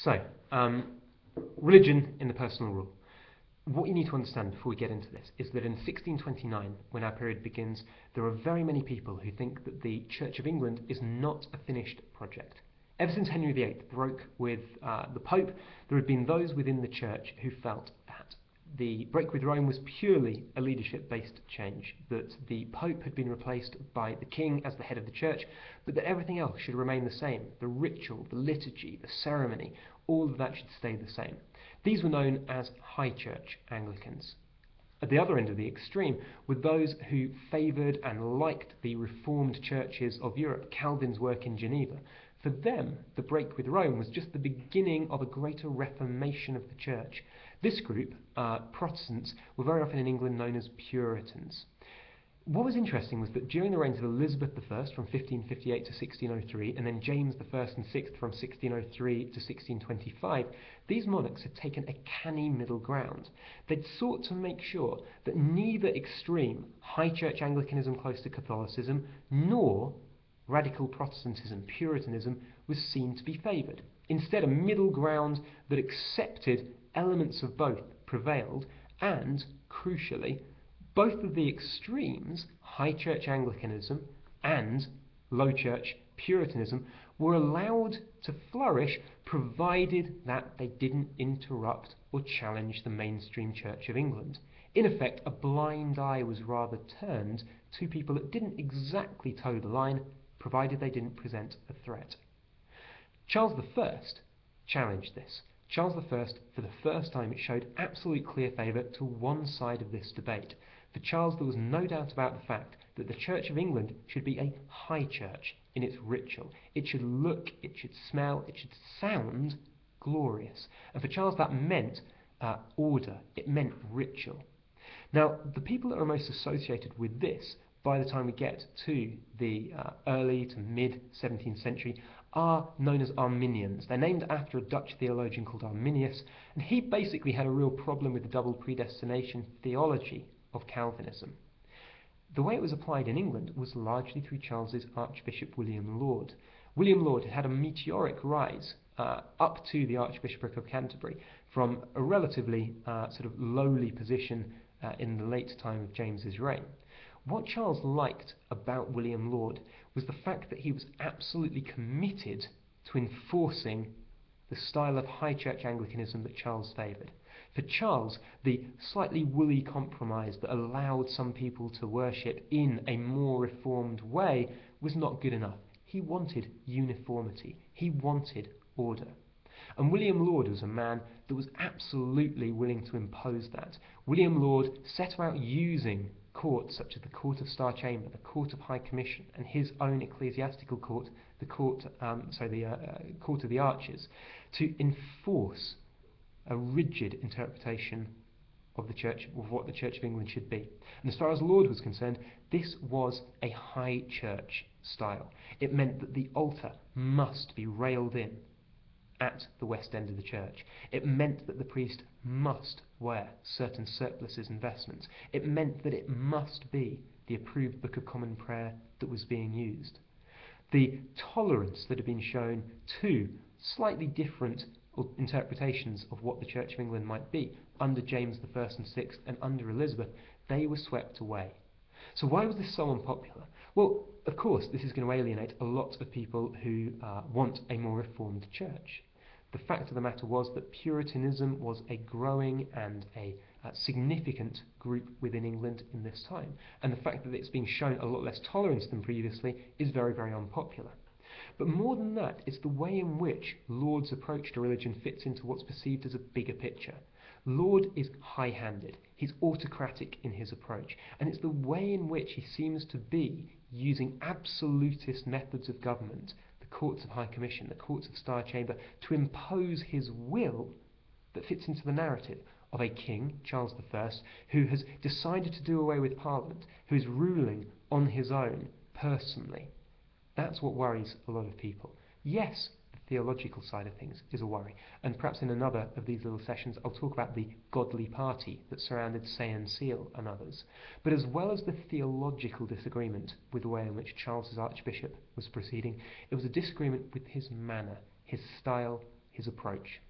So, religion in the personal rule. What you need to understand before we get into this is that in 1629, when our period begins, there are very many people who think that the Church of England is not a finished project. Ever since Henry VIII broke with the Pope, there have been those within the Church who felt that the break with Rome was purely a leadership-based change, that the Pope had been replaced by the King as the head of the Church, but that everything else should remain the same. The ritual, the liturgy, the ceremony, all of that should stay the same. These were known as High Church Anglicans. At the other end of the extreme were those who favoured and liked the reformed churches of Europe, Calvin's work in Geneva. For them, the break with Rome was just the beginning of a greater reformation of the church. This group, Protestants, were very often in England known as Puritans. What was interesting was that during the reigns of Elizabeth I from 1558 to 1603, and then James I and VI from 1603 to 1625, these monarchs had taken a canny middle ground. They'd sought to make sure that neither extreme, High Church Anglicanism close to Catholicism, nor radical Protestantism, Puritanism, was seen to be favoured. Instead, a middle ground that accepted elements of both prevailed, and, crucially, both of the extremes, High Church Anglicanism and Low Church Puritanism, were allowed to flourish provided that they didn't interrupt or challenge the mainstream Church of England. In effect, a blind eye was rather turned to people that didn't exactly toe the line, provided they didn't present a threat. Charles I challenged this. Charles I, for the first time, showed absolute clear favour to one side of this debate. For Charles, there was no doubt about the fact that the Church of England should be a high church in its ritual. It should look, it should smell, it should sound glorious. And for Charles, that meant order, it meant ritual. Now, the people that are most associated with this, by the time we get to the early to mid-17th century, are known as Arminians. They're named after a Dutch theologian called Arminius, and he basically had a real problem with the double predestination theology of Calvinism. The way it was applied in England was largely through Charles's Archbishop William Laud. William Laud had a meteoric rise up to the Archbishopric of Canterbury from a relatively sort of lowly position in the late time of James's reign. What Charles liked about William Laud was the fact that he was absolutely committed to enforcing the style of High Church Anglicanism that Charles favoured. For Charles, the slightly woolly compromise that allowed some people to worship in a more reformed way was not good enough. He wanted uniformity. He wanted order. And William Laud was a man that was absolutely willing to impose that. William Laud set about using courts such as the Court of Star Chamber, the Court of High Commission, and his own ecclesiastical court, the Court of the Arches, to enforce a rigid interpretation of the Church, of what the Church of England should be. And as far as Laud was concerned, this was a high church style. It meant that the altar must be railed in at the west end of the church. It meant that the priest must wear certain surplices and vestments. It meant that it must be the approved Book of Common Prayer that was being used. The tolerance that had been shown to slightly different interpretations of what the Church of England might be under James I and VI and under Elizabeth, they were swept away. So why was this so unpopular? Well, of course, this is going to alienate a lot of people who want a more reformed church. The fact of the matter was that Puritanism was a growing and a significant group within England in this time, and the fact that it's being shown a lot less tolerance than previously is very, very unpopular. But more than that, it's the way in which Laud's approach to religion fits into what's perceived as a bigger picture. Laud is high-handed, he's autocratic in his approach, and it's the way in which he seems to be using absolutist methods of government, the Courts of High Commission, the Courts of Star Chamber, to impose his will that fits into the narrative of a king, Charles I, who has decided to do away with Parliament, who is ruling on his own, personally. That's what worries a lot of people. Yes, the theological side of things is a worry, and perhaps in another of these little sessions I'll talk about the godly party that surrounded Say and Seal and others. But as well as the theological disagreement with the way in which Charles's Archbishop was proceeding, it was a disagreement with his manner, his style, his approach.